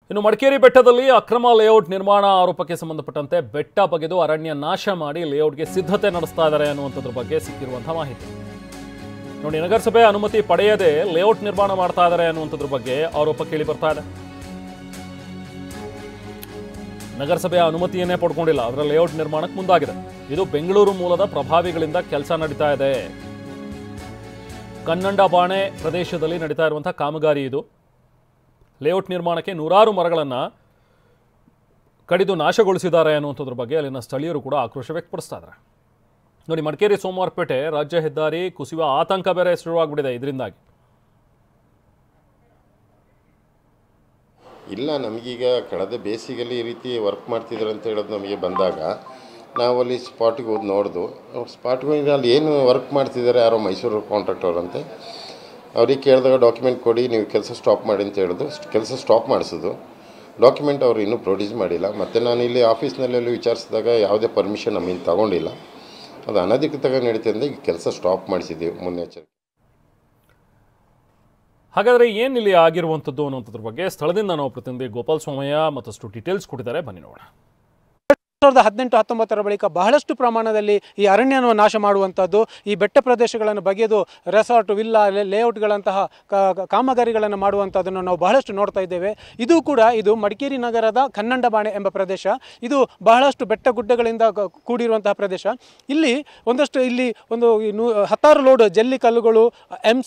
ಇನ್ನು ಮಡಿಕೇರಿ ಬೆಟ್ಟದಲ್ಲಿ ಅಕ್ರಮ ಲೇಔಟ್ ನಿರ್ಮಾಣ ಆರೋಪಕ್ಕೆ ಸಂಬಂಧಪಟ್ಟಂತೆ ಬೆಟ್ಟ ಬಗೆದು ಅರಣ್ಯ ನಾಶ ಮಾಡಿ ಲೇಔಟ್ಗೆ ಸಿದ್ಧತೆ ನಡೆಸ್ತಾ ಇದ್ದಾರೆ ಅನ್ನುವಂಥದ್ರ ಬಗ್ಗೆ ಸಿಕ್ಕಿರುವಂತಹ ಮಾಹಿತಿ ನೋಡಿ. ನಗರಸಭೆ ಅನುಮತಿ ಪಡೆಯದೆ ಲೇಔಟ್ ನಿರ್ಮಾಣ ಮಾಡ್ತಾ ಇದ್ದಾರೆ ಅನ್ನುವಂಥದ್ರ ಬಗ್ಗೆ ಆರೋಪ ಕೇಳಿ ಬರ್ತಾ ಇದೆ. ನಗರಸಭೆಯ ಅನುಮತಿಯನ್ನೇ ಪಡ್ಕೊಂಡಿಲ್ಲ, ಅದರ ಲೇಔಟ್ ನಿರ್ಮಾಣಕ್ಕೆ ಮುಂದಾಗಿದೆ. ಇದು ಬೆಂಗಳೂರು ಮೂಲದ ಪ್ರಭಾವಿಗಳಿಂದ ಕೆಲಸ ನಡೀತಾ ಇದೆ. ಕನ್ನಂಡಬಾಣೆ ಪ್ರದೇಶದಲ್ಲಿ ನಡೀತಾ ಇರುವಂತಹ ಕಾಮಗಾರಿ ಇದು. ಲೇಔಟ್ ನಿರ್ಮಾಣಕ್ಕೆ ನೂರಾರು ಮರಗಳನ್ನು ಕಡಿದು ನಾಶಗೊಳಿಸಿದ್ದಾರೆ ಅನ್ನುವಂಥದ್ರ ಬಗ್ಗೆ ಅಲ್ಲಿನ ಸ್ಥಳೀಯರು ಕೂಡ ಆಕ್ರೋಶ ವ್ಯಕ್ತಪಡಿಸ್ತಾ ಇದ್ದಾರೆ. ನೋಡಿ, ಮಡಿಕೇರಿ ಸೋಮವಾರಪೇಟೆ ರಾಜ್ಯ ಹೆದ್ದಾರಿ ಕುಸಿಯುವ ಆತಂಕ ಬೇರೆ ಶುರುವಾಗ್ಬಿಟ್ಟಿದೆ ಇದರಿಂದಾಗಿ. ಇಲ್ಲ, ನಮಗೀಗ ಕಳೆದ ಬೇಸಿಗೆಯಲ್ಲಿ ಈ ರೀತಿ ವರ್ಕ್ ಮಾಡ್ತಿದ್ರು ಅಂತ ಹೇಳೋದು ನಮಗೆ ಬಂದಾಗ ನಾವು ಅಲ್ಲಿ ಸ್ಪಾಟಿಗೆ ಹೋಗಿ ನೋಡಿದು. ಸ್ಪಾಟ್ಗೆ ಹೋಗಿ ಅಲ್ಲಿ ಏನು ವರ್ಕ್ ಮಾಡ್ತಿದ್ದಾರೆ, ಯಾರೋ ಮೈಸೂರು ಕಾಂಟ್ರಾಕ್ಟರ್ ಅಂತೆ. ಅವ್ರಿಗೆ ಕೇಳಿದಾಗ ಡಾಕ್ಯುಮೆಂಟ್ ಕೊಡಿ, ನೀವು ಕೆಲಸ ಸ್ಟಾಪ್ ಮಾಡಿ ಅಂತ ಹೇಳೋದು. ಕೆಲಸ ಸ್ಟಾಪ್ ಮಾಡಿಸೋದು. ಡಾಕ್ಯುಮೆಂಟ್ ಅವರು ಇನ್ನೂ ಪ್ರೊಡ್ಯೂಸ್ ಮಾಡಿಲ್ಲ. ಮತ್ತು ನಾನು ಇಲ್ಲಿ ಆಫೀಸ್ನಲ್ಲೆಲ್ಲೂ ವಿಚಾರಿಸಿದಾಗ ಯಾವುದೇ ಪರ್ಮಿಷನ್ ನಮ್ಮಿಂದ ತಗೊಂಡಿಲ್ಲ. ಅದು ಅನಧಿಕೃತವಾಗಿ ನಡೀತಿಂದ ಈಗ ಕೆಲಸ ಸ್ಟಾಪ್ ಮಾಡಿಸಿದ್ದೀವಿ ಮುನ್ನೆಚ್ಚರಿಕೆ. ಹಾಗಾದರೆ ಏನು ಇಲ್ಲಿ ಆಗಿರುವಂಥದ್ದು ಅನ್ನೋಂಥದ್ರ ಬಗ್ಗೆ ಸ್ಥಳದಿಂದ ನಾವು ಪ್ರತಿನಿಧಿ ಗೋಪಾಲ್ ಸೋಮಯ್ಯ ಮತ್ತಷ್ಟು ಡೀಟೇಲ್ಸ್ ಕೊಟ್ಟಿದ್ದಾರೆ, ಬನ್ನಿ ನೋಡೋಣ. 2018-19 ಬಳಿಕ ಬಹಳಷ್ಟು ಪ್ರಮಾಣದಲ್ಲಿ ಈ ಅರಣ್ಯವನ್ನು ನಾಶ ಮಾಡುವಂಥದ್ದು, ಈ ಬೆಟ್ಟ ಪ್ರದೇಶಗಳನ್ನು ಬಗೆದು ರೆಸಾರ್ಟ್, ವಿಲ್ಲಾ, ಲೇಔಟ್ಗಳಂತಹ ಕಾಮಗಾರಿಗಳನ್ನು ಮಾಡುವಂಥದ್ದನ್ನು ನಾವು ಬಹಳಷ್ಟು ನೋಡ್ತಾ ಇದ್ದೇವೆ. ಇದು ಮಡಿಕೇರಿ ನಗರದ ಕನ್ನಂಡಬಾಣೆ ಎಂಬ ಪ್ರದೇಶ. ಇದು ಬಹಳಷ್ಟು ಬೆಟ್ಟ ಗುಡ್ಡಗಳಿಂದ ಕೂಡಿರುವಂತಹ ಪ್ರದೇಶ. ಇಲ್ಲಿ ಒಂದು 10 ಲೋಡ್ ಜಲ್ಲಿ ಕಲ್ಲುಗಳು,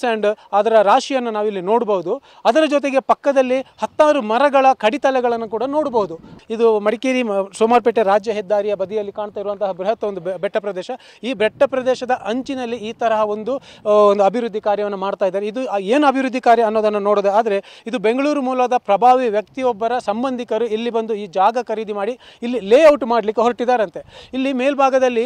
ಸ್ಯಾಂಡ್ ಅದರ ರಾಶಿಯನ್ನು ನಾವಿಲ್ಲಿ ನೋಡಬಹುದು. ಅದರ ಜೊತೆಗೆ ಪಕ್ಕದಲ್ಲಿ 10 ಮರಗಳ ಕಡಿತಲೆಗಳನ್ನು ಕೂಡ ನೋಡಬಹುದು. ಇದು ಮಡಿಕೇರಿ ಸೋಮವಾರಪೇಟೆ ರಾಜ್ಯ ಹೆದ್ದಾರಿಯ ಬದಿಯಲ್ಲಿ ಕಾಣ್ತಾ ಇರುವಂತಹ ಬೃಹತ್ ಒಂದು ಬೆಟ್ಟ ಪ್ರದೇಶ. ಈ ಬೆಟ್ಟ ಪ್ರದೇಶದ ಅಂಚಿನಲ್ಲಿ ಈ ತರಹ ಒಂದು ಅಭಿವೃದ್ಧಿ ಕಾರ್ಯವನ್ನು ಮಾಡ್ತಾ ಇದ್ದಾರೆ. ಇದು ಏನು ಅಭಿವೃದ್ಧಿ ಕಾರ್ಯ ಅನ್ನೋದನ್ನು ನೋಡೋದು ಆದರೆ, ಇದು ಬೆಂಗಳೂರು ಮೂಲದ ಪ್ರಭಾವಿ ವ್ಯಕ್ತಿಯೊಬ್ಬರ ಸಂಬಂಧಿಕರು ಇಲ್ಲಿ ಬಂದು ಈ ಜಾಗ ಖರೀದಿ ಮಾಡಿ ಇಲ್ಲಿ ಲೇಔಟ್ ಮಾಡಲಿಕ್ಕೆ ಹೊರಟಿದ್ದಾರಂತೆ. ಇಲ್ಲಿ ಮೇಲ್ಭಾಗದಲ್ಲಿ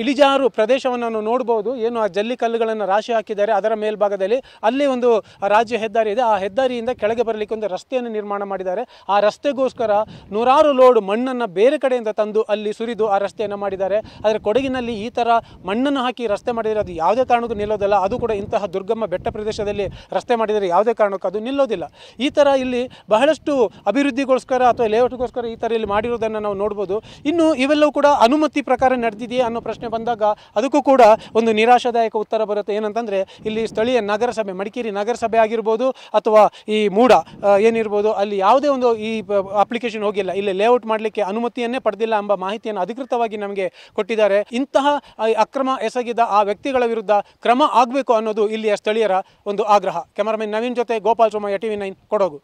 ಇಳಿಜಾರು ಪ್ರದೇಶವನ್ನು ನೋಡಬಹುದು. ಏನು ಆ ಜಲ್ಲಿ ಕಲ್ಲುಗಳನ್ನು ರಾಶಿ ಹಾಕಿದ್ದಾರೆ, ಅದರ ಮೇಲ್ಭಾಗದಲ್ಲಿ ಅಲ್ಲಿ ಒಂದು ರಾಜ್ಯ ಹೆದ್ದಾರಿ ಇದೆ. ಆ ಹೆದ್ದಾರಿಯಿಂದ ಕೆಳಗೆ ಬರಲಿಕ್ಕೆ ಒಂದು ರಸ್ತೆಯನ್ನು ನಿರ್ಮಾಣ ಮಾಡಿದ್ದಾರೆ. ಆ ರಸ್ತೆಗೋಸ್ಕರ ನೂರಾರು ಲೋಡ್ ಮಣ್ಣನ್ನು ಬೇರೆ ಕಡೆಯಿಂದ ತಂದು ಅಲ್ಲಿ ಸುರಿದು ಆ ರಸ್ತೆಯನ್ನು ಮಾಡಿದ್ದಾರೆ. ಆದರೆ ಕೊಡಗಿನಲ್ಲಿ ಈ ಥರ ಮಣ್ಣನ್ನು ಹಾಕಿ ರಸ್ತೆ ಮಾಡಿದರೆ ಅದು ಯಾವುದೇ ಕಾರಣಕ್ಕೂ ನಿಲ್ಲೋದಿಲ್ಲ. ಅದು ಕೂಡ ಇಂತಹ ದುರ್ಗಮ ಬೆಟ್ಟ ಪ್ರದೇಶದಲ್ಲಿ ರಸ್ತೆ ಮಾಡಿದರೆ ಯಾವುದೇ ಕಾರಣಕ್ಕೂ ಅದು ನಿಲ್ಲೋದಿಲ್ಲ. ಈ ಥರ ಇಲ್ಲಿ ಬಹಳಷ್ಟು ಅಭಿವೃದ್ಧಿಗೋಸ್ಕರ ಅಥವಾ ಲೇಔಟ್ಗೋಸ್ಕರ ಈ ಥರ ಇಲ್ಲಿ ಮಾಡಿರೋದನ್ನು ನಾವು ನೋಡ್ಬೋದು. ಇನ್ನು ಇವೆಲ್ಲವೂ ಕೂಡ ಅನುಮತಿ ಪ್ರಕಾರ ನಡೆದಿದೆಯೇ ಅನ್ನೋ ಪ್ರಶ್ನೆ ಬಂದಾಗ ಅದಕ್ಕೂ ಕೂಡ ಒಂದು ನಿರಾಶಾದಾಯಕ ಉತ್ತರ ಬರುತ್ತೆ. ಏನಂತಂದರೆ, ಇಲ್ಲಿ ಸ್ಥಳೀಯ ನಗರಸಭೆ, ಮಡಿಕೇರಿ ನಗರಸಭೆ ಆಗಿರ್ಬೋದು ಅಥವಾ ಈ ಮೂಡ ಏನಿರ್ಬೋದು, ಅಲ್ಲಿ ಯಾವುದೇ ಒಂದು ಈ ಅಪ್ಲಿಕೇಶನ್ ಹೋಗಿಲ್ಲ, ಇಲ್ಲಿ ಲೇಔಟ್ ಮಾಡಲಿಕ್ಕೆ ಅನುಮತಿಯನ್ನೇ ಪಡೆದಿಲ್ಲ ಎಂಬ ಮಾಹಿತಿಯನ್ನು ಅಧಿಕೃತವಾಗಿ ನಮಗೆ ಕೊಟ್ಟಿದ್ದಾರೆ. ಇಂತಹ ಅಕ್ರಮ ಎಸಗಿದ ಆ ವ್ಯಕ್ತಿಗಳ ವಿರುದ್ಧ ಕ್ರಮ ಆಗಬೇಕು ಅನ್ನೋದು ಇಲ್ಲಿಯ ಸ್ಥಳೀಯರ ಒಂದು ಆಗ್ರಹ. ಕ್ಯಾಮರಾಮನ್ ನವೀನ್ ಜೊತೆ ಗೋಪಾಲ್ ಸೋಮಯ್ಯ, TV9 ಕೊಡಗು.